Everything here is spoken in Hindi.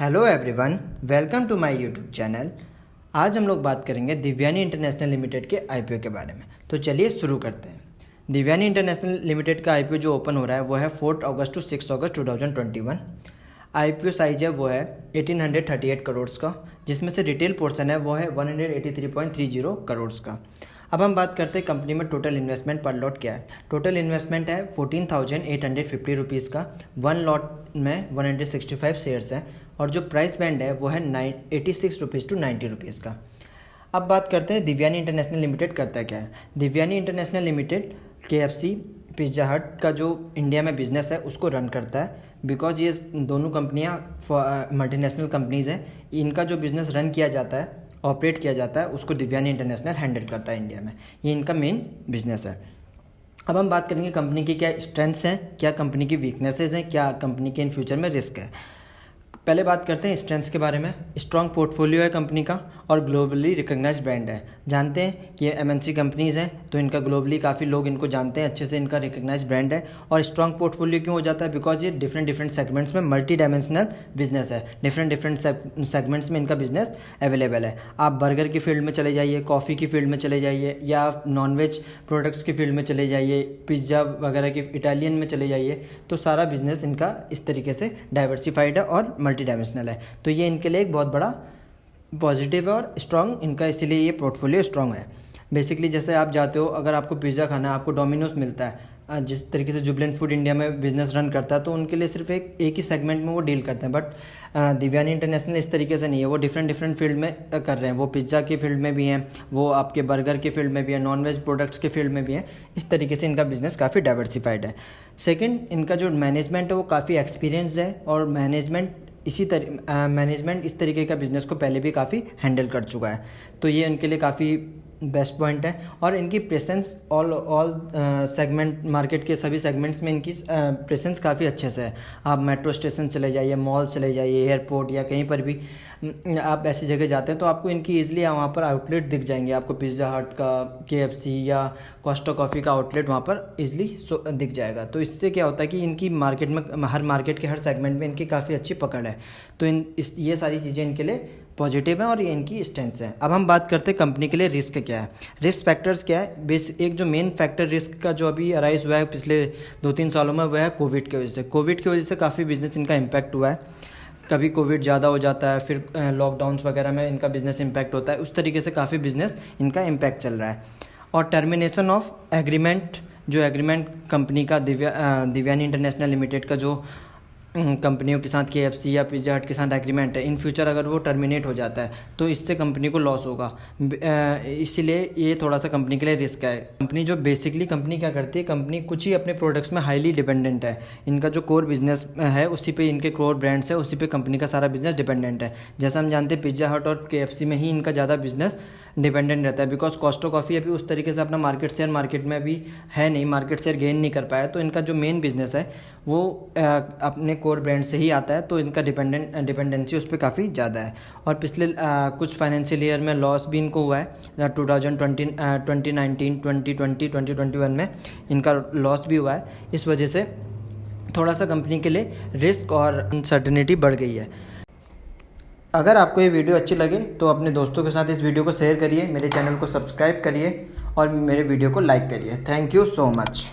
Hello everyone, welcome to my YouTube channel. आज हम लोग बात करेंगे दिव्यानी इंटरनेशनल लिमिटेड के आईपीओ के बारे में। तो चलिए शुरू करते हैं। दिव्यानी इंटरनेशनल लिमिटेड का आईपीओ जो ओपन हो रहा है वो है 4 अगस्त टू 6 अगस्त 2021। आईपीओ साइज है वो है 1838 करोड़ का, जिसमें से रिटेल पोर्शन है वो है 183.30 करोड़ का। अब हम बात करते हैं कंपनी में टोटल इन्वेस्टमेंट पर लॉट क्या है। टोटल इन्वेस्टमेंट है 14,850 रुपीज़ का। वन लॉट में 165 शेयर्स है और जो प्राइस बैंड है वो है 86 रुपीज़ टू 90 रुपीज़ का। अब बात करते हैं दिव्यानी इंटरनेशनल लिमिटेड करता क्या है। Divyani international limited KFC, pizza हट का जो इंडिया में बिजनेस है उसको रन करता है। बिकॉज ये दोनों कंपनियां मल्टीनेशनल कंपनीज़ हैं, इनका जो बिज़नेस रन किया जाता है, ऑपरेट किया जाता है, उसको दिव्यानी इंटरनेशनल हैंडल करता है इंडिया में। ये इनका मेन बिजनेस है। अब हम बात करेंगे कंपनी की क्या स्ट्रेंथ्स हैं, क्या कंपनी की वीकनेसेस हैं, क्या कंपनी के इन फ्यूचर में रिस्क है। पहले बात करते हैं स्ट्रेंथ्स के बारे में। स्ट्रॉन्ग पोर्टफोलियो है कंपनी का और ग्लोबली रिकग्नाइज्ड ब्रांड है। जानते हैं कि ये MNC कंपनीज़ हैं तो इनका ग्लोबली काफ़ी लोग इनको जानते हैं अच्छे से, इनका रिकग्नाइज्ड ब्रांड है। और स्ट्रॉन्ग पोर्टफोलियो क्यों हो जाता है? बिकॉज ये डिफरेंट सेगमेंट्स में मल्टी डायमेंशनल बिजनेस है। डिफरेंट सेगमेंट्स में इनका बिजनेस अवेलेबल है। आप बर्गर की फील्ड में चले जाइए, कॉफ़ी की फील्ड में चले जाइए, या आप नॉनवेज प्रोडक्ट्स की फील्ड में चले जाइए, पिज़्ज़ा वगैरह की इटालियन में चले जाइए, तो सारा बिजनेस इनका इस तरीके से डाइवर्सिफाइड है और मल्टी डायमेंशनल है। तो ये इनके लिए एक बहुत बड़ा पॉजिटिव है और स्ट्रॉन्ग इनका, इसीलिए ये पोर्टफोलियो स्ट्रॉन्ग है। बेसिकली जैसे आप जाते हो, अगर आपको पिज़्ज़ा खाना है, आपको डोमिनोज मिलता है, जिस तरीके से जुबिलेंट फूड इंडिया में बिजनेस रन करता है, तो उनके लिए सिर्फ एक ही सेगमेंट में वो डील करते हैं। बट दिव्यानी इंटरनेशनल इस तरीके से नहीं है, वो डिफरेंट फील्ड में कर रहे हैं। वो पिज़्ज़ा की फील्ड में भी हैं, वो आपके बर्गर की फील्ड में भी है, नॉनवेज प्रोडक्ट्स के फील्ड में भी है। इस तरीके से इनका बिजनेस काफ़ी डाइवर्सिफाइड है। सेकेंड, इनका जो मैनेजमेंट है वो काफ़ी एक्सपीरियंसड है और मैनेजमेंट इस तरीके का बिज़नेस को पहले भी काफ़ी हैंडल कर चुका है। तो ये उनके लिए काफ़ी बेस्ट पॉइंट है। और इनकी प्रेजेंस ऑल सेगमेंट, मार्केट के सभी सेगमेंट्स में इनकी प्रेजेंस काफ़ी अच्छे से है। आप मेट्रो स्टेशन चले जाइए, मॉल चले जाइए, एयरपोर्ट या कहीं पर भी आप ऐसी जगह जाते हैं तो आपको इनकी ईजिली वहाँ पर आउटलेट दिख जाएंगे। आपको पिज़्ज़ा हट का, KFC या कोस्टा कॉफ़ी का आउटलेट वहाँ पर ईजिली दिख जाएगा। तो इससे क्या होता है कि इनकी मार्केट में, हर मार्केट के हर सेगमेंट में इनकी काफ़ी अच्छी पकड़ है। तो ये सारी चीज़ें इनके लिए पॉजिटिव है और ये इनकी स्ट्रेंथ्स हैं। अब हम बात करते हैं कंपनी के लिए रिस्क क्या है, रिस्क फैक्टर्स क्या है। एक जो मेन फैक्टर रिस्क का जो अभी अराइज हुआ है पिछले 2-3 सालों में, वह है कोविड की वजह से। कोविड की वजह से काफ़ी बिजनेस इनका इम्पैक्ट हुआ है। कभी कोविड ज़्यादा हो जाता है, फिर लॉकडाउन्स वगैरह में इनका बिजनेस इम्पैक्ट होता है। उस तरीके से काफ़ी बिजनेस इनका इम्पैक्ट चल रहा है। और टर्मिनेशन ऑफ एग्रीमेंट, जो एग्रीमेंट कंपनी का दिव्यानी इंटरनेशनल लिमिटेड का जो कंपनियों के साथ KFC या पिज़्ज़ा हट के साथ एग्रीमेंट है, इन फ्यूचर अगर वो टर्मिनेट हो जाता है तो इससे कंपनी को लॉस होगा। इसीलिए ये थोड़ा सा कंपनी के लिए रिस्क है। कंपनी कंपनी क्या करती है, कंपनी कुछ ही अपने प्रोडक्ट्स में हाईली डिपेंडेंट है। इनका जो कोर बिजनेस है उसी पे, इनके कोर ब्रांड्स है उसी पे कंपनी का सारा बिजनेस डिपेंडेंट है। जैसा हम जानते हैं पिज़्ज़ा हट और KFC में ही इनका ज़्यादा बिजनेस डिपेंडेंट रहता है। बिकॉज कोस्टा कॉफ़ी अभी उस तरीके से अपना मार्केट में अभी है नहीं, मार्केट शेयर गेन नहीं कर पाया। तो इनका जो मेन बिजनेस है वो अपने कोर ब्रांड से ही आता है, तो इनका डिपेंडेंसी उस पर काफ़ी ज़्यादा है। और पिछले कुछ फाइनेंशियल ईयर में लॉस भी इनको हुआ है। 2019, 2020, 2021 में इनका लॉस भी हुआ है। इस वजह से थोड़ा सा कंपनी के लिए रिस्क और अनसर्टेनिटी बढ़ गई है। अगर आपको ये वीडियो अच्छी लगे तो अपने दोस्तों के साथ इस वीडियो को शेयर करिए, मेरे चैनल को सब्सक्राइब करिए और मेरे वीडियो को लाइक करिए। Thank you so much.